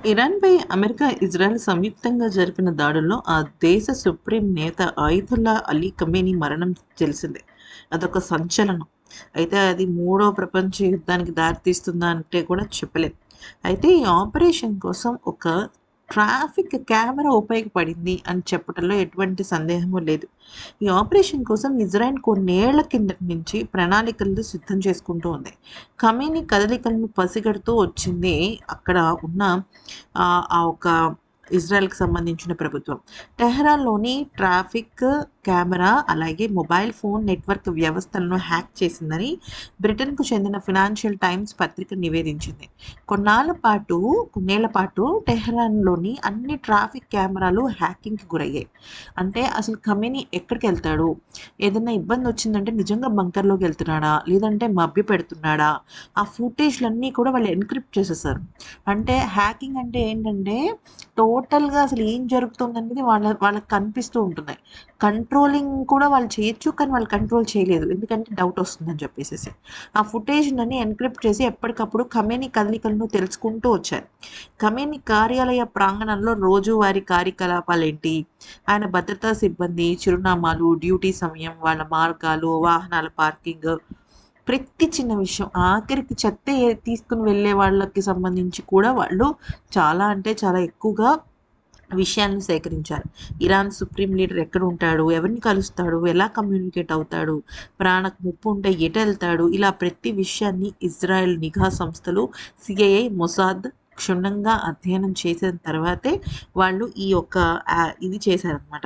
ఇరాన్‌పై America, Israel సంయుక్తంగా జరిపిన దాడుల్లో ఆ దేశ సుప్రీం నేత ఆయతుల్లా అలీ ఖమేనీ మరణం తెలిసిందే. అదొక సంచలనం. అయితే అది మూడో ప్రపంచ యుద్ధానికి దారితీస్తుందా అంటే కూడా చెప్పలేం. అయితే ఈ ఆపరేషన్ కోసం ఒక ట్రాఫిక్ కెమెరా ఉపయోగపడింది అని చెప్పటంలో ఎటువంటి సందేహము లేదు. ఈ ఆపరేషన్ కోసం ఇజ్రాయెల్ కొన్నేళ్ల కిందటి నుంచి ప్రణాళికలు సిద్ధం చేసుకుంటూ ఉంది. ఖమేనీ కదలికలను పసిగడుతూ వచ్చింది అక్కడ ఉన్న ఆ ఒక ఇజ్రాయెల్‌కి సంబంధించిన ప్రభుత్వం. టెహరాన్‌లోని ట్రాఫిక్ కెమెరా, అలాగే మొబైల్ ఫోన్ నెట్వర్క్ వ్యవస్థలను హ్యాక్ చేసిందని బ్రిటన్‌కు చెందిన ఫినాన్షియల్ టైమ్స్ పత్రిక నివేదించింది. కొన్నేళ్ల పాటు టెహరాన్‌లోని అన్ని ట్రాఫిక్ కెమెరాలు హ్యాకింగ్‌కి గురయ్యాయి. అంటే అసలు ఖమేనీ ఎక్కడికెళ్తాడు? ఏదన్నా ఇబ్బందొచ్చిందంటే నిజంగా బంకర్‌లోకి వెళ్తున్నాడా? లేదంటే మభ్యపెడుతున్నాడా? ఆ ఫుటేజ్‌లన్నీ కూడా వాళ్ళు ఎన్క్రిప్ట్ చేసేసారు. అంటే హ్యాకింగ్ అంటే ఏంటంటే టోటల్‌గా అసలు ఏం జరుగుతుందనేది వాళ్ళకి కనిపిస్తూ ఉంటున్నాయి. కంట్రోలింగ్ కూడా వాళ్ళు చేయొచ్చు. కానీ వాళ్ళు కంట్రోల్ చేయలేదు. ఎందుకంటే డౌట్ వస్తుందని చెప్పేసేసి. ఆ ఫుటేజ్‌నన్నీ ఎన్క్రిప్ట్ చేసి ఎప్పటికప్పుడు ఖమేనీ కదలికలను తెలుసుకుంటూ వచ్చారు. ఖమేనీ కార్యాలయ ప్రాంగణంలో రోజువారీ కార్యకలాపాలేంటి? ఆయన భద్రతా సిబ్బంది, చిరునామాలు, డ్యూటీ సమయం, వాళ్ళ మార్గాలు, వాహనాల పార్కింగ్, ప్రతి చిన్న విషయం ఆఖరికి చెత్త తీసుకుని వెళ్ళే వాళ్ళకి సంబంధించి కూడా వాళ్ళు చాలా అంటే చాలా ఎక్కువగా విషయాలను సేకరించారు. ఇరాన్ సుప్రీం లీడర్ ఎక్కడ ఉంటాడు? ఎవరిని కలుస్తాడు? ఎలా కమ్యూనికేట్ అవుతాడు? ప్రాణకు ముప్పు ఉంటే ఎటెళ్తాడు? ఇలా ప్రతి విషయాన్ని ఇజ్రాయెల్ నిఘా సంస్థలు, సిఐఏ, మొసాద్ క్షుణ్ణంగా అధ్యయనం చేసిన తర్వాతే వాళ్ళు ఈ యొక్క ఇది చేశారనమాట.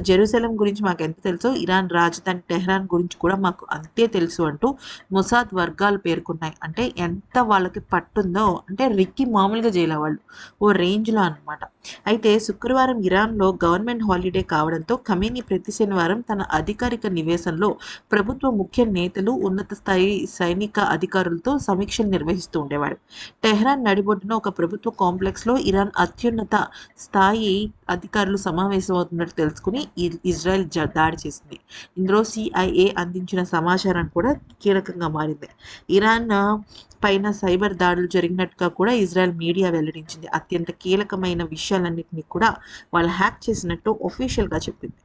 జెరూసలేం గురించి మాకెంత తెలుసో ఇరాన్ రాజధాని టెహ్రాన్ గురించి కూడా మాకు అంతే తెలుసు అంటూ మొసాద్ వర్గాలు పేర్కొన్నాయి. అంటే ఎంత వాళ్ళకి పట్టుందో అంటే రిక్కీ మామూలుగా జేయలే వాళ్ళు. ఓ రేంజ్‌లో అనమాట. అయితే శుక్రవారం ఇరాన్‌లో గవర్నమెంట్ హాలిడే కావడంతో ఖమేనీ ప్రతి శనివారం తన అధికారిక నివేశంలో ప్రభుత్వ ముఖ్య నేతలు, ఉన్నత స్థాయి సైనిక అధికారులతో సమీక్షలు నిర్వహిస్తూ ఉండేవాడు. టెహ్రాన్ నడిబొడ్డున ఒక ప్రభుత్వ కాంప్లెక్స్‌లో ఇరాన్ అత్యున్నత స్థాయి అధికారులు సమావేశమవుతున్నట్టు తెలుసుకుని ఇజ్రాయెల్ దాడి చేసింది. ఇందులో సిఐఏ అందించిన సమాచారం కూడా కీలకంగా మారింది. ఇరాన్ పైన సైబర్ దాడులు జరిగినట్టుగా కూడా ఇజ్రాయెల్ మీడియా వెల్లడించింది. అత్యంత కీలకమైన విషయాలన్నింటినీ కూడా వాళ్ళు హ్యాక్ చేసినట్టు అఫీషియల్‌గా చెప్పింది.